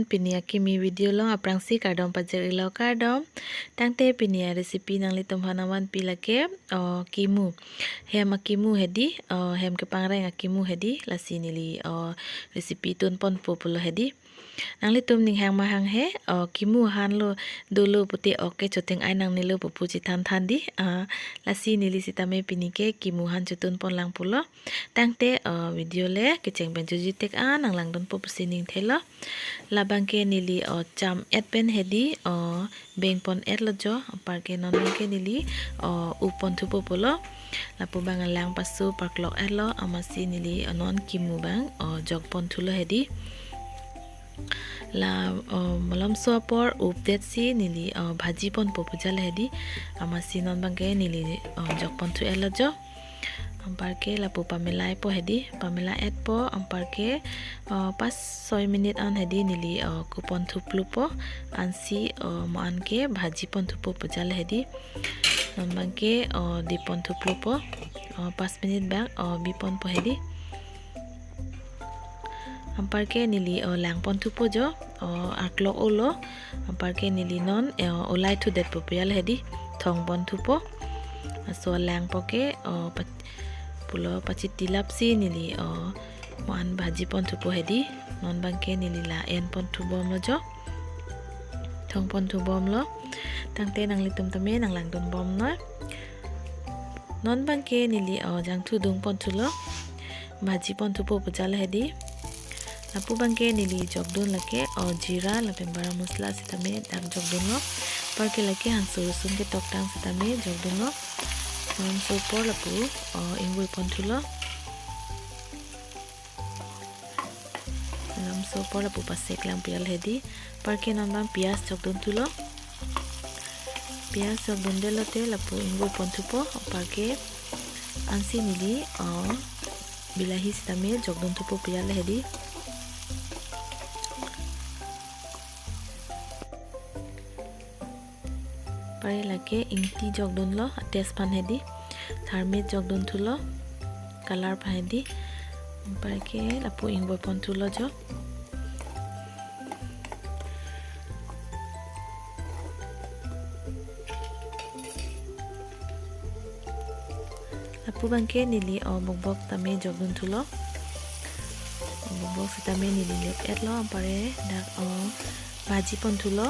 pinia kimi video long aprang si kardom pajer ilo kardom tangte pinia resipi nang litom hanawan pilake kimu hem akimu hedi hem kepangreng akimu hedi lasi nili resipi tun pon populo hedi nang litum ning hang mahang he kimu han lo dulu puti oke choteng ai nang nilo pupu chitan thandi lasi nili sitame pinike kimu han chutun pon lang pulo tangte video le kecheng benjuji tek nang lang don pupu sining thelo labangke nili cham et pen hedi beng pon et lo jo parke non ke nili upon thu pulo lapu bang lang pasu parklok et lo amasi nili non kimu bang jog pon thulo hedi la malam suapor update si nili bhaji pon popujal hedi amasi non bangke nili jog pon thu elo jo amparke lapu pamela po hedi pamela et po amparke pas 6 minit an hedi nili kupon thu plupo ansi mo anke bhaji pon thu popujal hedi non bangke di pon thu plupo 5 minit bang bipon po hedi amparke nili lang pon thu po jo aklok ulo amparke nili non olai thu det popial hedi thong pon thu po so lang poke pulo pachit tilap si nili moan bhaji pon thu po hedi non bangke nili la en pon thu bom lo jo thong pon thu bom lo tangte nang litum tame nang lang don bom no non bangke nili jang thu dung pon thu lo bhaji pon thu po pujal hedi lapu bangke nili jogdun lake jira lape bara musla sitame dak jogdun lo parke lake hansu sun ke toktang sitame jogdun lo non sopor lapu ingwe pon thulo nam sopor lapu pasek lang pial hedi parke non bang pias jogdun thulo pias jogdun delote lapu ingwe pon thupo parke ansi nili bilahi sitame jogdun thupo pial hedi pare lake ingti jogdun lo tespan hedi tharmit jogdun thulo color pa hedi parke lapu ingboy pon thulo jo lapu bangke nili bogbok tame jogdun thulo bogbok sitame nili lep et lo pare dak bhaji pon thulo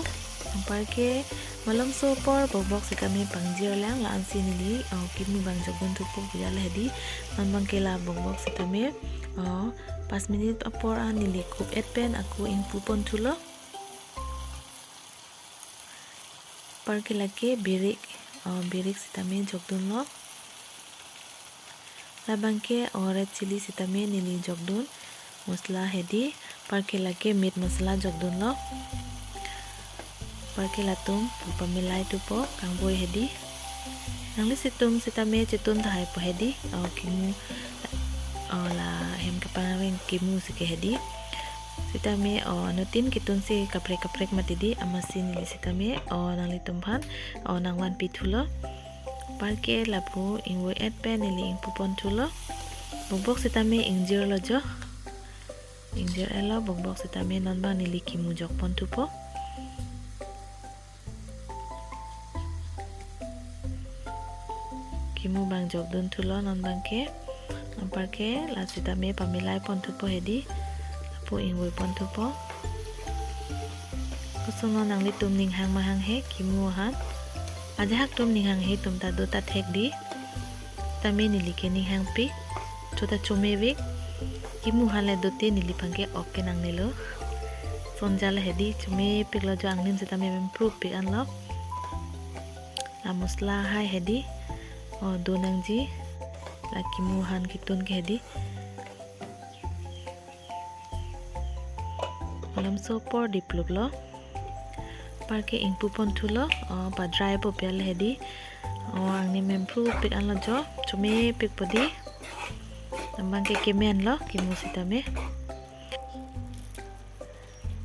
parke malam sopor bogbok sikame pangjir lang la ansi nili kimu bang jogdun thupo bujal hedi non bangke la bogbok sikame 5 minit apor an nili kup et pen aku ingpu pon thulo parke lake birik sitame jogdun lo la bangke red chili sitame nili jogdun musla hedi parke lake meat masala jogdun lo parke latum pamilai tu po kangboy hedi nangli situm sitame chitun thai po hedi kimu la hem kapangreng kimu sike hedi sitame nutin kitun si kaprek matidi amasi nili sitame nangli tumphan nangwan pithulo parke lapu ingwe et pen nili ingpu pon thulo bogbok sitame ingjir lo jo ingjir elo bogbok sitame nonba nili kimu jok pon thupo kimu bang jogdun thulo non bangke parke la sitame pamilai pon thupo hedi lapu ingwe pon thupo kusuno nang litum ning hang mahang he kimu han aja hak tum ning hang he tum ta do ta thek di tame nili ke ning hang pi chota chomevik kimu han le dote nili pangke okke nang nilo sonjala hedi chome piklo jo angnim sitame improve pi an lo la musla hai hedi donang ji laki muhan kitun ke hedi malam sopor dipluk lo parke ingpu pon thulo pa dry po pial hedi angni mempru pik an lo jo chome pik podi nambang ke kemen lo kimu sitame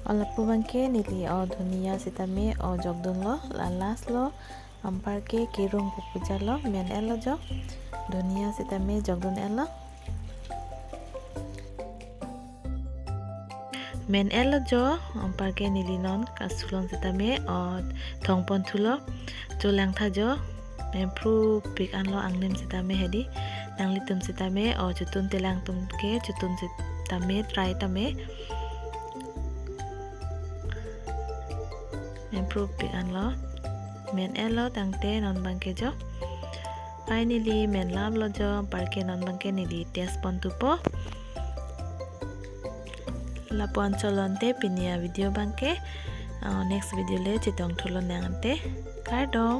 alapu bangke nili dhuniya sitame jogdun lo lalas lo amparke kirung pupujal lo men elo jo dhuniya sitame jogdun elo men elo jo parke nilinon kasulon sitame thongpon thulo jolang tha jo men pru pik anlo angnim sitame hedi nangli tum sitame jutun telang tum ke jutun sitame try tame men pru pik anlo men elo tangte non bangke jo finally men lab lo jo parke non bangke nili test pon tupo lapuan cholonte pinia video bangke next video le chitong thulon nangante kardom